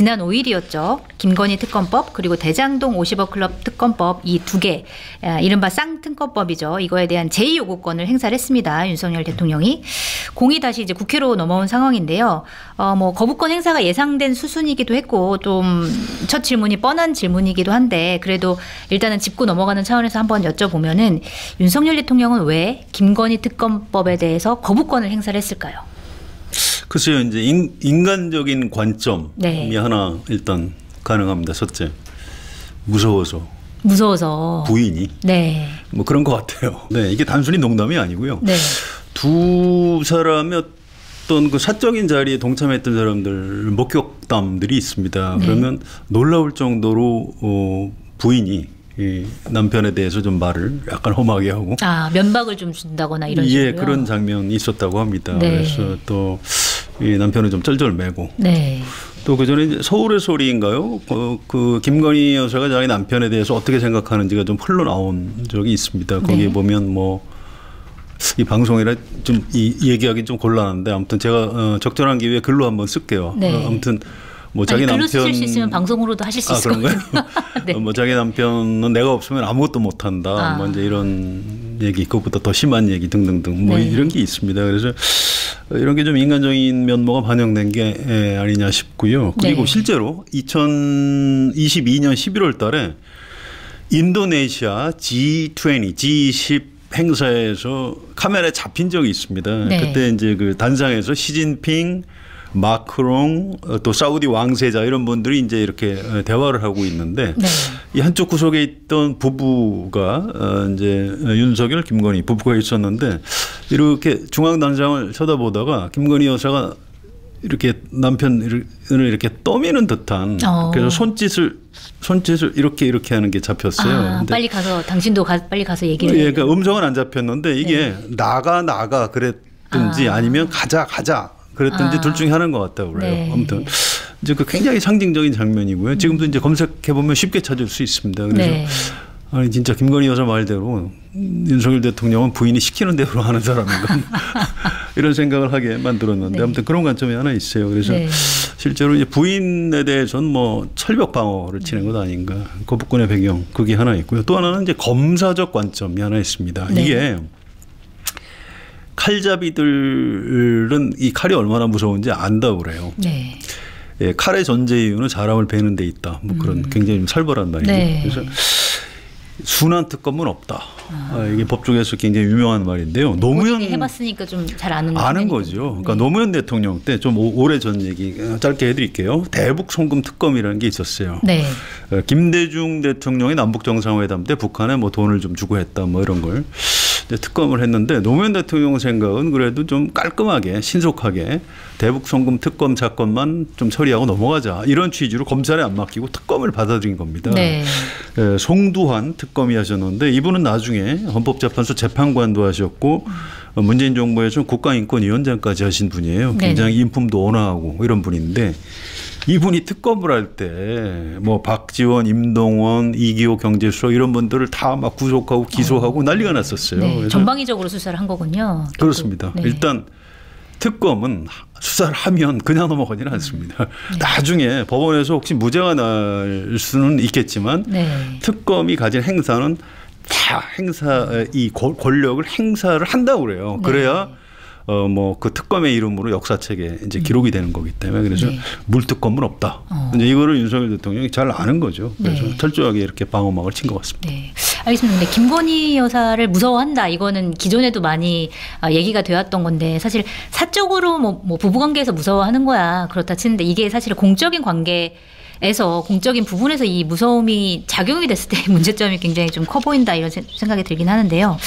지난 5일이었죠. 김건희 특검법 그리고 대장동 50억 클럽 특검법 이 두 개 이른바 쌍특검법이죠. 이거에 대한 제2요구권을 행사를 했습니다. 윤석열 대통령이 공이 다시 이제 국회로 넘어온 상황인데요. 뭐 거부권 행사가 예상된 수순이기도 했고 좀 첫 질문이 뻔한 질문이기도 한데 그래도 일단은 짚고 넘어가는 차원에서 한번 여쭤보면은 윤석열 대통령은 왜 김건희 특검법에 대해서 거부권을 행사를 했을까요? 글쎄요, 이제 인간적인 관점이 네. 하나 일단 가능합니다. 첫째, 무서워서 부인이 네. 뭐 그런 것 같아요. 네, 이게 단순히 농담이 아니고요. 네. 두 사람이 어떤 그 사적인 자리에 동참했던 사람들 목격담들이 있습니다. 네. 그러면 놀라울 정도로 부인이 이 남편에 대해서 좀 말을 약간 험하게 하고 면박을 좀 준다거나 이런 식으로요? 예, 그런 장면이 있었다고 합니다. 네. 그래서 또 이 남편은 좀 쩔쩔매고 네. 또 그전에 서울의 소리인가요? 그 김건희 여사가 자기 남편에 대해서 어떻게 생각하는지가 좀 흘러나온 적이 있습니다. 거기에 네. 보면 뭐 이 방송이라 좀 얘기하기 좀 곤란한데 아무튼 제가 적절한 기회에 글로 한번 쓸게요. 네. 아무튼 뭐 자기 글로 남편 쓰실 수 있으면 방송으로도 하실 수 있을 것 같아요. 네. 뭐 자기 남편은 내가 없으면 아무것도 못한다. 뭐 이제 이런 얘기, 그것보다 더 심한 얘기 등등등 뭐 네. 이런 게 있습니다. 그래서 이런 게 좀 인간적인 면모가 반영된 게 아니냐 싶고요. 그리고 네. 실제로 2022년 11월 달에 인도네시아 G20 행사에서 카메라에 잡힌 적이 있습니다. 네. 그때 이제 그 단상에서 시진핑, 마크롱, 또 사우디 왕세자 이런 분들이 이제 이렇게 대화를 하고 있는데 네. 이 한쪽 구석에 있던 부부가 이제 윤석열, 김건희 부부가 있었는데 이렇게 중앙 단상을 쳐다보다가 김건희 여사가 이렇게 남편을 이렇게 떠미는 듯한 그래서 손짓을 이렇게 하는 게 잡혔어요. 빨리 가서 당신도 빨리 가서 얘기를. 예, 그러니까 음성은 안 잡혔는데 이게 네. 나가 그랬든지 아니면 가자 그랬든지 둘 중에 하나인 것 같다고 그래요. 네. 아무튼 이제 그 굉장히 상징적인 장면이고요. 지금도 이제 검색해 보면 쉽게 찾을 수 있습니다. 그래서 네. 아니 진짜 김건희 여사 말대로 윤석열 대통령은 부인이 시키는 대로 하는 사람인가 이런 생각을 하게 만들었는데 네. 아무튼 그런 관점이 하나 있어요. 그래서 네. 실제로 이제 부인에 대해서는 뭐 철벽 방어를 치는 것 아닌가, 거부권의 배경 그게 하나 있고요. 또 하나는 이제 검사적 관점이 하나 있습니다. 네. 이게 칼잡이들은 이 칼이 얼마나 무서운지 안다고 그래요. 네. 예, 칼의 존재 이유는 사람을 베는 데 있다. 뭐 그런 굉장히 좀 살벌한 말이죠. 네. 그래서 순한 특검은 없다. 이게 법조계에서 굉장히 유명한 말인데요. 노무현 해봤으니까 좀 잘 아는 거죠. 그러니까 네. 노무현 대통령 때 좀 오래 전 얘기 짧게 해드릴게요. 대북 송금 특검이라는 게 있었어요. 네. 김대중 대통령이 남북 정상회담 때 북한에 뭐 돈을 좀 주고 했다 뭐 이런 걸 특검을 했는데 노무현 대통령 생각은 그래도 좀 깔끔하게 신속하게 대북 송금 특검 사건만 좀 처리하고 넘어가자 이런 취지로 검찰에 안 맡기고 특검을 받아들인 겁니다. 네. 송두환 특검이 하셨는데 이분은 나중에 헌법재판소 재판관도 하셨고 문재인 정부에서 국가인권위원장까지 하신 분이에요. 굉장히 인품도 온화하고 이런 분인데 이분이 특검을 할 때 뭐 박지원, 임동원, 이기호 경제수석 이런 분들을 다 막 구속하고 기소하고 난리가 났었어요. 네. 그래서 전방위적으로 수사를 한 거군요. 그렇습니다. 네. 일단 특검은 수사를 하면 그냥 넘어가지는 않습니다. 네. 나중에 법원에서 혹시 무죄가 날 수는 있겠지만 네. 특검이 가진 행사는 다 이 권력을 행사를 한다고 그래요. 네. 그래야 뭐 그 특검의 이름으로 역사책에 이제 기록이 되는 거기 때문에 그래서 네. 물특검은 없다. 이제 이거를 윤석열 대통령이 잘 아는 거죠. 그래서 네. 철저하게 이렇게 방어막을 친 것 같습니다. 네, 알겠습니다. 근데 김건희 여사를 무서워한다. 이거는 기존에도 많이 얘기가 되었던 건데 사실 사적으로 뭐 부부관계에서 무서워하는 거야 그렇다 치는데 이게 사실 공적인 관계에서 공적인 부분에서 이 무서움이 작용이 됐을 때 문제점이 굉장히 좀 커 보인다 이런 생각이 들긴 하는데요.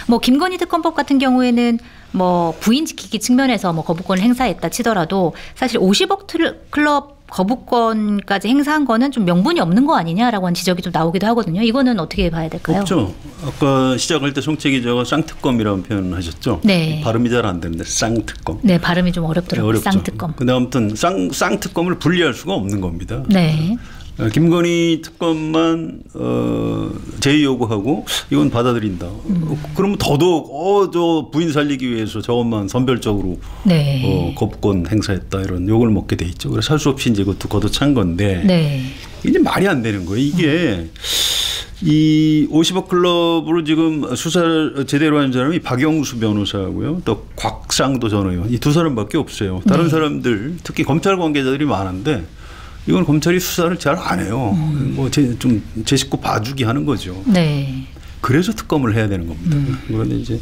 뭐 김건희 특검법 같은 경우에는 뭐 부인 지키기 측면에서 뭐 거부권을 행사했다 치더라도 사실 50억 클럽 거부권까지 행사한 거는 좀 명분이 없는 거 아니냐라고 하는 지적이 좀 나오기도 하거든요. 이거는 어떻게 봐야 될까요? 없죠. 아까 시작할 때 송채 기자가 쌍특검이라는 표현을 하셨죠. 네. 발음이 잘 안 되는데 쌍특검. 네, 발음이 좀 어렵더라고요. 어렵죠. 쌍특검. 근데 아무튼 쌍특검을 분리할 수가 없는 겁니다. 네. 김건희 특검만 제의 요구하고 이건 받아들인다. 그러면 더더욱 저 부인 살리기 위해서 저것만 선별적으로 네. 거부권 행사했다 이런 욕을 먹게 돼 있죠. 그래서 할 수 없이 이제 그것도 걷어찬 건데 네. 이제 말이 안 되는 거예요. 이게 이 50억 클럽으로 지금 수사를 제대로 한 사람이 박영수 변호사하고요. 또 곽상도 전 의원 이 두 사람밖에 없어요. 다른 네. 사람들 특히 검찰 관계자들이 많은데 이건 검찰이 수사를 잘 안 해요. 뭐 좀 제 식구 봐주기 하는 거죠. 네. 그래서 특검을 해야 되는 겁니다. 그런데 이제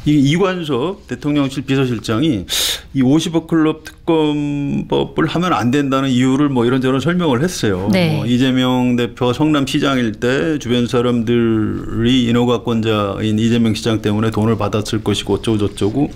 이 이관섭 대통령실 비서실장이 이 50억 클럽 특검법을 하면 안 된다는 이유를 뭐 이런저런 설명을 했어요. 네. 뭐 이재명 대표가 성남시장일 때 주변 사람들이 인허가권자인 이재명 시장 때문에 돈을 받았을 것이고 어쩌고 저쩌고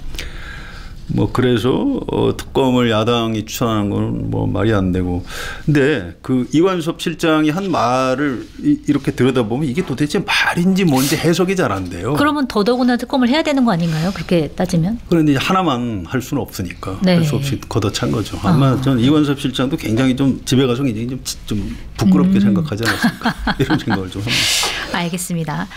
뭐 그래서 특검을 야당이 추천하는 건 뭐 말이 안 되고. 근데 그 이관섭 실장이 한 말을 이렇게 들여다보면 이게 도대체 말인지 뭔지 해석이 잘 안 돼요. 그러면 더더구나 특검을 해야 되는 거 아닌가요? 그렇게 따지면? 그런데 하나만 할 수는 없으니까 네. 할 수 없이 걷어찬 거죠. 아마 저는 이관섭 실장도 굉장히 좀 집에 가서 굉장히 좀 부끄럽게 생각하지 않았을까 이런 생각을 좀 합니다. 알겠습니다.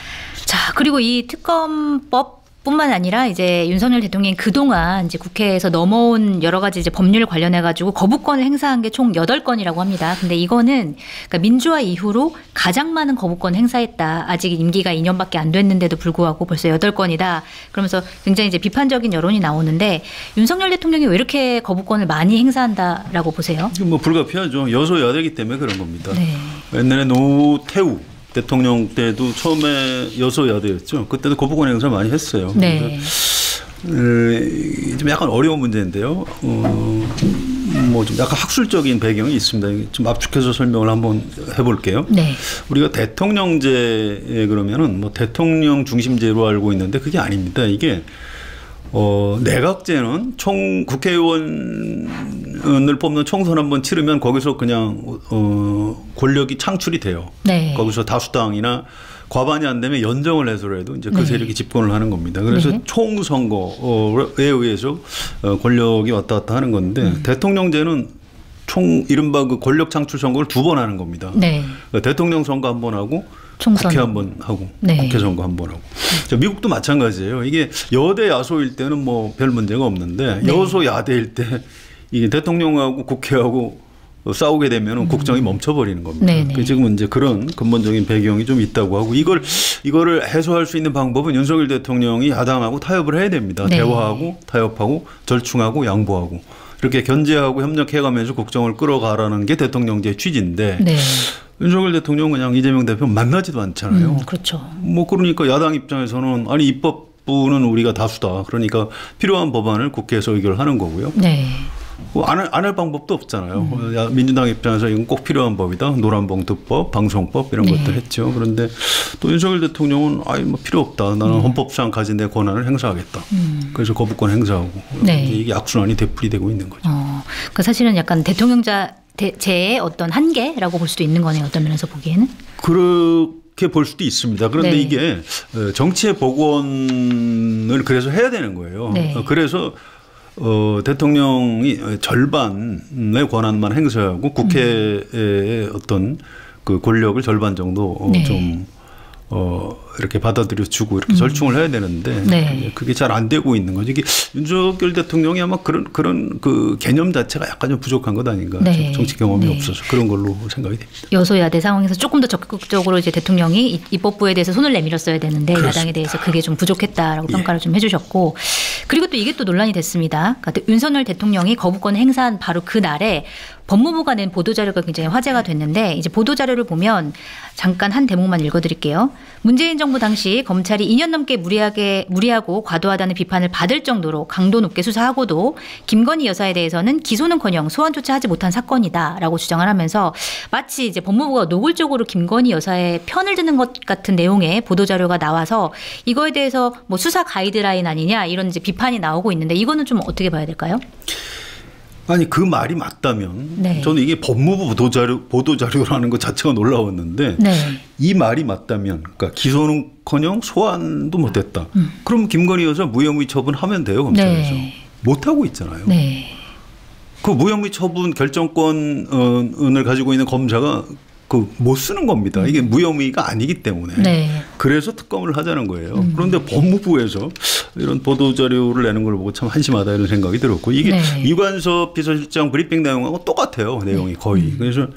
자, 그리고 이 특검법 뿐만 아니라 이제 윤석열 대통령이 그동안 이제 국회에서 넘어온 여러 가지 이제 법률 관련해 가지고 거부권을 행사한 게 총 8건이라고 합니다. 근데 이거는 그러니까 민주화 이후로 가장 많은 거부권 행사했다. 아직 임기가 2년밖에 안 됐는데도 불구하고 벌써 8건이다. 그러면서 굉장히 이제 비판적인 여론이 나오는데 윤석열 대통령이 왜 이렇게 거부권을 많이 행사한다라고 보세요? 뭐 불가피하죠. 여소야대이기 때문에 그런 겁니다. 네. 옛날에 노태우 대통령 때도 처음에 여소야대였죠. 그때도 거부권 행사 많이 했어요. 네. 좀 약간 어려운 문제인데요. 뭐 좀 약간 학술적인 배경이 있습니다. 좀 압축해서 설명을 한번 해볼게요. 네. 우리가 대통령제에 그러면은 뭐 대통령 중심제로 알고 있는데 그게 아닙니다. 이게 내각제는 국회의원을 뽑는 총선 한번 치르면 거기서 그냥 권력이 창출이 돼요. 네. 거기서 다수당이나 과반이 안 되면 연정을 해서라도 이제 그 세력이 집권을 하는 겁니다. 그래서 네. 총선거에 의해서 권력이 왔다 갔다 하는 건데 대통령제는 이른바 그 권력 창출 선거를 2번 하는 겁니다. 네. 그러니까 대통령 선거 한 번 하고 총선. 국회 한 번 하고 네. 국회 선거 한 번 하고. 미국도 마찬가지예요. 이게 여대 야소일 때는 뭐 별 문제가 없는데 네. 여소 야대일 때 이게 대통령하고 국회하고 싸우게 되면 국정이 멈춰버리는 겁니다. 네네. 지금은 이제 그런 근본적인 배경이 좀 있다고 하고 이거를 해소할 수 있는 방법은 윤석열 대통령이 야당하고 타협을 해야 됩니다. 네. 대화하고 타협하고 절충하고 양보하고 이렇게 견제하고 협력해가면서 국정을 끌어가라는 게 대통령제의 취지인데 네. 윤석열 대통령은 그냥 이재명 대표 만나지도 않잖아요. 그렇죠. 뭐 그러니까 야당 입장에서는 아니 입법부는 우리가 다수다. 그러니까 필요한 법안을 국회에서 의결하는 거고요. 네. 안 할 방법도 없잖아요. 민주당 입장에서 이건 꼭 필요한 법이다. 노란봉투법, 방송법 이런 네. 것들 했죠. 그런데 또 윤석열 대통령은 아이 뭐 필요 없다. 나는 헌법상 가진 내 권한을 행사하겠다. 그래서 거부권 행사하고 네. 이게 악순환이 되풀이되고 있는 거죠. 그러니까 사실은 약간 대통령제의 어떤 한계라고 볼 수도 있는 거네요. 어떤 면에서 보기에는. 그렇게 볼 수도 있습니다. 그런데 네. 이게 정치의 복원을 그래서 해야 되는 거예요. 네. 그래서 대통령이 절반의 권한만 행사하고 국회의 어떤 그 권력을 절반 정도 네. 좀 이렇게 받아들여 주고 이렇게 절충을 해야 되는데 네. 그게 잘 안 되고 있는 거죠. 이게 윤석열 대통령이 아마 그런 그 개념 자체가 약간 좀 부족한 것 아닌가. 네. 정치 경험이 네. 없어서 그런 걸로 생각이 됩니다. 여소야대 상황에서 조금 더 적극적으로 이제 대통령이 입법부에 대해서 손을 내밀었어야 되는데 그렇습니다. 야당에 대해서 그게 좀 부족했다라고 예. 평가를 좀 해주셨고 그리고 또 이게 또 논란이 됐습니다. 그러니까 윤석열 대통령이 거부권을 행사한 바로 그 날에 법무부가 낸 보도자료가 굉장히 화제가 됐는데 이제 보도자료를 보면 잠깐 한 대목만 읽어드릴게요. 문재인 정부 당시 검찰이 2년 넘게 무리하고 과도하다는 비판을 받을 정도로 강도 높게 수사하고도 김건희 여사에 대해서는 기소는커녕 소환조차 하지 못한 사건이다라고 주장을 하면서 마치 이제 법무부가 노골적으로 김건희 여사의 편을 드는 것 같은 내용의 보도자료가 나와서 이거에 대해서 뭐 수사 가이드라인 아니냐 이런 이제 비판이 나오고 있는데 이거는 좀 어떻게 봐야 될까요? 아니 그 말이 맞다면 네. 저는 이게 법무부 보도자료라는 것 자체가 놀라웠는데 네. 이 말이 맞다면 그러니까 기소는커녕 소환도 못했다. 그럼 김건희 여사 무혐의 처분하면 돼요 검찰에서. 네. 못하고 있잖아요. 네. 그 무혐의 처분 결정권을 가지고 있는 검사가 그 못 쓰는 겁니다. 이게 무혐의가 아니기 때문에. 네. 그래서 특검을 하자는 거예요. 그런데 법무부에서 이런 보도자료를 내는 걸 보고 참 한심하다 이런 생각이 들었고 이게 이관섭 비서실장 브리핑 내용하고 똑같아요. 내용이 거의. 그래서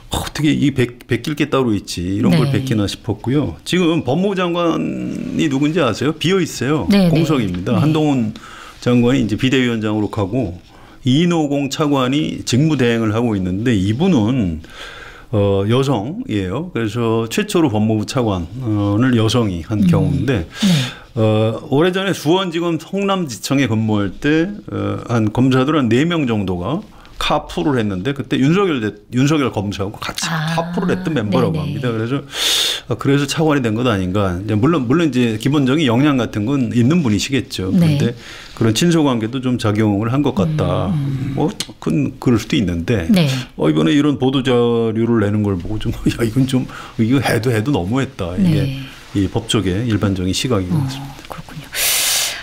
어떻게 이 베낄 게 따로 있지 이런 걸 베끼나 싶었고요. 지금 법무부 장관이 누군지 아세요? 비어 있어요. 공석입니다. 한동훈 장관이 이제 비대위원장으로 가고 이노공 차관이 직무대행을 하고 있는데 이분은 여성이에요. 그래서 최초로 법무부 차관을 여성이 한 경우인데 오래전에 수원지검 성남지청에 근무할 때 한 검사들 한 4명 정도가 카풀을 했는데 그때 윤석열 검사하고 같이 카풀을 했던 멤버라고 합니다. 그래서 차관이 된 것 아닌가. 물론 이제 기본적인 역량 같은 건 있는 분이시겠죠. 그런데 그런 친소 관계도 좀 작용을 한 것 같다. 뭐 그럴 수도 있는데 이번에 이런 보도 자료를 내는 걸 보고 좀 야 이건 좀 이거 해도 너무했다. 이게 이 법조계 일반적인 시각인 것 같습니다. 그렇군요.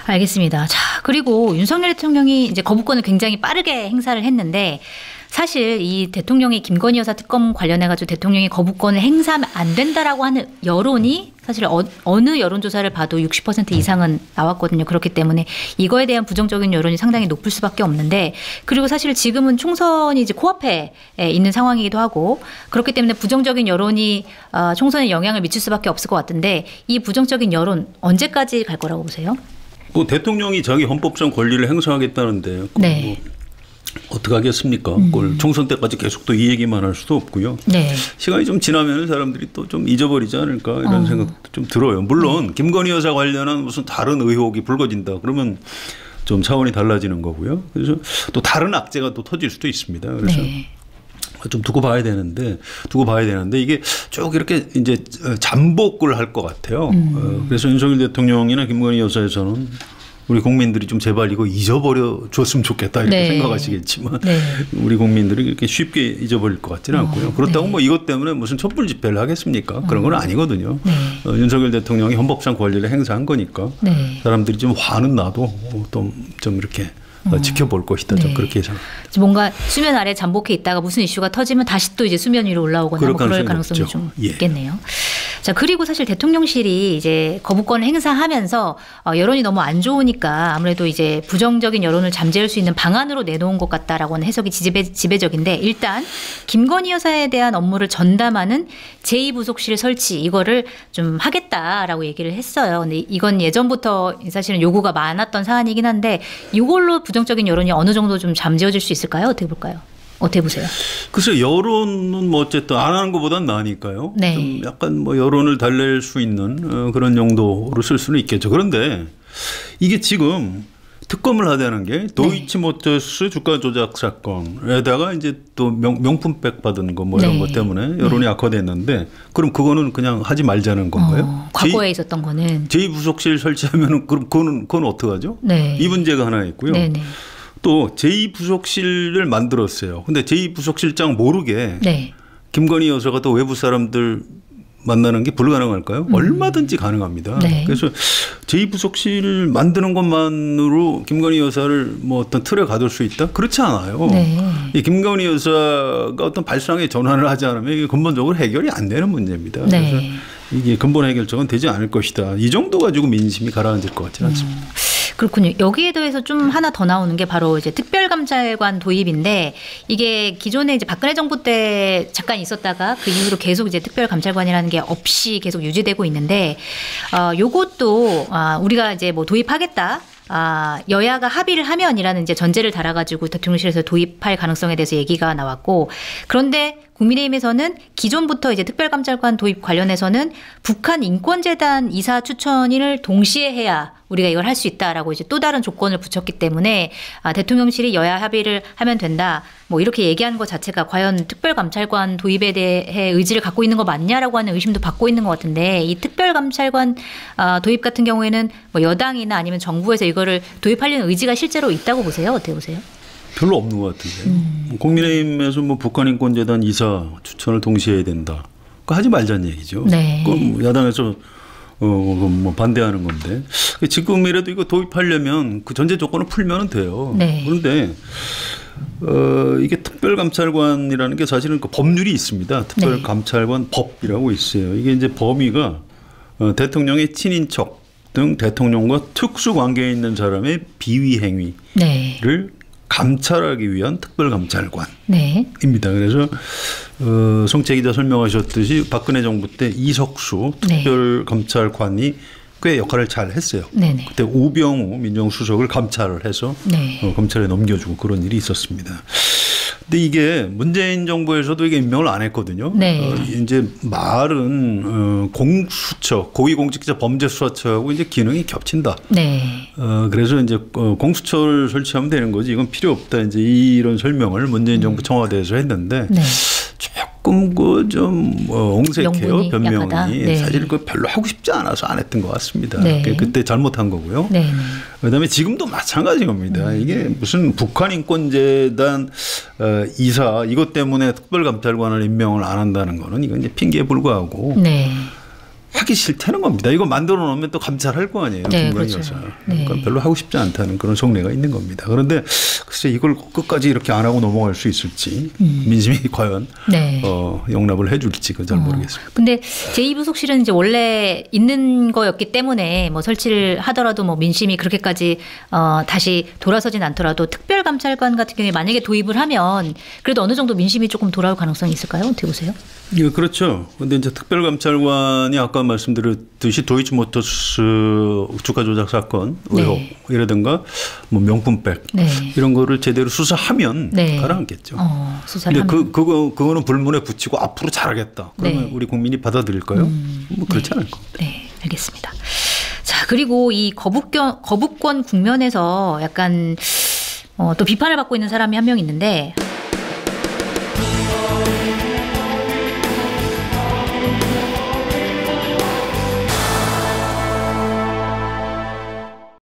알겠습니다. 자, 그리고 윤석열 대통령이 이제 거부권을 굉장히 빠르게 행사를 했는데 사실 이 대통령이 김건희 여사 특검 관련해가지고 대통령이 거부권을 행사하면 안 된다라고 하는 여론이 사실 어느 여론조사를 봐도 60% 이상은 나왔거든요. 그렇기 때문에 이거에 대한 부정적인 여론이 상당히 높을 수밖에 없는데 그리고 사실 지금은 총선이 이제 코앞에 있는 상황이기도 하고 그렇기 때문에 부정적인 여론이 총선에 영향을 미칠 수밖에 없을 것 같은데 이 부정적인 여론 언제까지 갈 거라고 보세요? 뭐 대통령이 자기 헌법상 권리를 행사하겠다는데 뭐 어떻게 하겠습니까? 그걸 총선 때까지 계속 또 이 얘기만 할 수도 없고요. 시간이 좀 지나면 사람들이 또 좀 잊어버리지 않을까 이런 생각도 좀 들어요. 물론 김건희 여사 관련한 무슨 다른 의혹이 불거진다 그러면 좀 차원이 달라지는 거고요. 그래서 또 다른 악재가 또 터질 수도 있습니다. 그래서 좀 두고 봐야 되는데 이게 쭉 이렇게 이제 잠복을 할 것 같아요. 그래서 윤석열 대통령이나 김건희 여사에서는 우리 국민들이 좀 제발 이거 잊어버려 줬으면 좋겠다 이렇게 생각하시겠지만 우리 국민들이 이렇게 쉽게 잊어버릴 것 같지는 않고요. 그렇다고 뭐 이것 때문에 무슨 촛불 집회를 하겠습니까? 그런 건 아니거든요. 윤석열 대통령이 헌법상 권리를 행사한 거니까 사람들이 좀 화는 나도 좀 이렇게 지켜볼 것이다. 좀 그렇게 예상합니다. 뭔가 수면 아래 잠복해 있다가 무슨 이슈가 터지면 다시 또 이제 수면 위로 올라오거나 뭐 그럴 가능성이 좀 있겠네요. 자, 그리고 사실 대통령실이 이제 거부권을 행사하면서 여론이 너무 안 좋으니까 아무래도 이제 부정적인 여론을 잠재울 수 있는 방안으로 내놓은 것 같다라고 하는 해석이 지배적인데 일단 김건희 여사에 대한 업무를 전담하는 제2부속실 설치 이거를 좀 하겠다라고 얘기를 했어요. 근데 이건 예전부터 사실은 요구가 많았던 사안이긴 한데 이걸로 부정적인 여론이 어느 정도 좀 잠재워질 수 있을까요? 어떻게 볼까요? 어떻게 보세요? 글쎄 여론은 뭐 어쨌든 안 하는 것보단 나으니까요. 좀 약간 뭐 여론을 달랠 수 있는 그런 용도로 쓸 수는 있겠죠. 그런데 이게 지금 특검을 하자는 게 도이치모터스 주가 조작 사건에다가 이제 또 명품백 받은 거 뭐 이런 것 때문에 여론이 악화됐는데 그럼 그거는 그냥 하지 말자는 건가요? 과거에 있었던 거는 제2부속실 설치하면 그럼 그건 어떡하죠? 이 문제가 하나 있고요. 또 제2부속실을 만들었어요. 근데 제2부속실장 모르게 김건희 여사가 또 외부 사람들 만나는 게 불가능할까요? 얼마든지 가능합니다. 그래서 제2부속실 만드는 것만으로 김건희 여사를 뭐 어떤 틀에 가둘 수 있다? 그렇지 않아요. 이 김건희 여사가 어떤 발상의 전환을 하지 않으면 이게 근본적으로 해결이 안 되는 문제입니다. 그래서 이게 근본 해결책은 되지 않을 것이다. 이 정도 가지고 민심이 가라앉을 것 같지는 않습니다. 그렇군요. 여기에 더해서 좀 하나 더 나오는 게 바로 이제 특별감찰관 도입인데 이게 기존에 이제 박근혜 정부 때 잠깐 있었다가 그 이후로 계속 이제 특별감찰관이라는 게 없이 계속 유지되고 있는데 요것도 우리가 이제 뭐 도입하겠다. 여야가 합의를 하면이라는 이제 전제를 달아가지고 대통령실에서 도입할 가능성에 대해서 얘기가 나왔고 그런데 국민의힘에서는 기존부터 이제 특별감찰관 도입 관련해서는 북한 인권재단 이사 추천을 동시에 해야 우리가 이걸 할 수 있다라고 이제 또 다른 조건을 붙였기 때문에 대통령실이 여야 합의를 하면 된다. 뭐 이렇게 얘기하는 것 자체가 과연 특별감찰관 도입에 대해 의지를 갖고 있는 거 맞냐라고 하는 의심도 받고 있는 것 같은데 이 특별감찰관 도입 같은 경우에는 뭐 여당이나 아니면 정부에서 이거를 도입하려는 의지가 실제로 있다고 보세요? 어떻게 보세요? 별로 없는 것 같은데. 국민의힘에서 뭐 북한인권재단 이사 추천을 동시에 해야 된다. 그거 하지 말자는 얘기죠. 그럼 야당에서 뭐 반대하는 건데 지금이라도 이거 도입하려면 그 전제 조건을 풀면 돼요. 네. 그런데 이게 특별감찰관이라는 게 사실은 그 법률이 있습니다. 특별감찰관 법이라고 있어요. 이게 이제 범위가 대통령의 친인척 등 대통령과 특수 관계에 있는 사람의 비위 행위를 네. 감찰하기 위한 특별감찰관입니다. 네. 그래서 송채 기자 설명하셨듯이 박근혜 정부 때 이석수 특별감찰관이 꽤 역할을 잘 했어요. 네네. 그때 우병우 민정수석을 감찰을 해서 검찰에 넘겨주고 그런 일이 있었습니다. 근데 이게 문재인 정부에서도 이게 임명을 안 했거든요. 네. 이제 말은 공수처, 고위공직자 범죄수사처하고 이제 기능이 겹친다. 네. 그래서 이제 공수처를 설치하면 되는 거지 이건 필요 없다. 이제 이런 설명을 문재인 정부 청와대에서 했는데 조금 그 좀 옹색해요. 변명이. 네. 사실 그 별로 하고 싶지 않아서 안 했던 것 같습니다. 그때 잘못한 거고요. 네. 그다음에 지금도 마찬가지인 겁니다. 이게 무슨 북한인권재단 이사 이것 때문에 특별감찰관을 임명을 안 한다는 거는 이건 이제 핑계에 불과하고 하기 싫다는 겁니다. 이거 만들어 놓으면 또 감찰할 거 아니에요. 김건희 여사. 그러니까 별로 하고 싶지 않다는 그런 속내가 있는 겁니다. 그런데 글쎄 이걸 끝까지 이렇게 안 하고 넘어갈 수 있을지 민심이 과연 용납을 해 줄지 그건 잘 모르겠습니다. 근데 제2부속실은 이제 원래 있는 거였기 때문에 뭐 설치를 하더라도 뭐 민심이 그렇게까지 다시 돌아서진 않더라도 특별감찰관 같은 경우에 만약에 도입을 하면 그래도 어느 정도 민심이 조금 돌아올 가능성이 있을까요? 어떻게 보세요? 예, 그렇죠. 근데 이제 특별감찰관이 아까 말씀드렸듯이 도이치모터스 주가 조작 사건 의혹이라든가 뭐 명품백 이런 거를 제대로 수사하면 가라앉겠죠. 수사를 근데 그거는 불문에 붙이고 앞으로 잘하겠다. 그러면 우리 국민이 받아들일까요? 뭐 그렇지 않을 겁니다. 네, 알겠습니다. 자, 그리고 이 거부권 국면에서 약간 또 비판을 받고 있는 사람이 한 명 있는데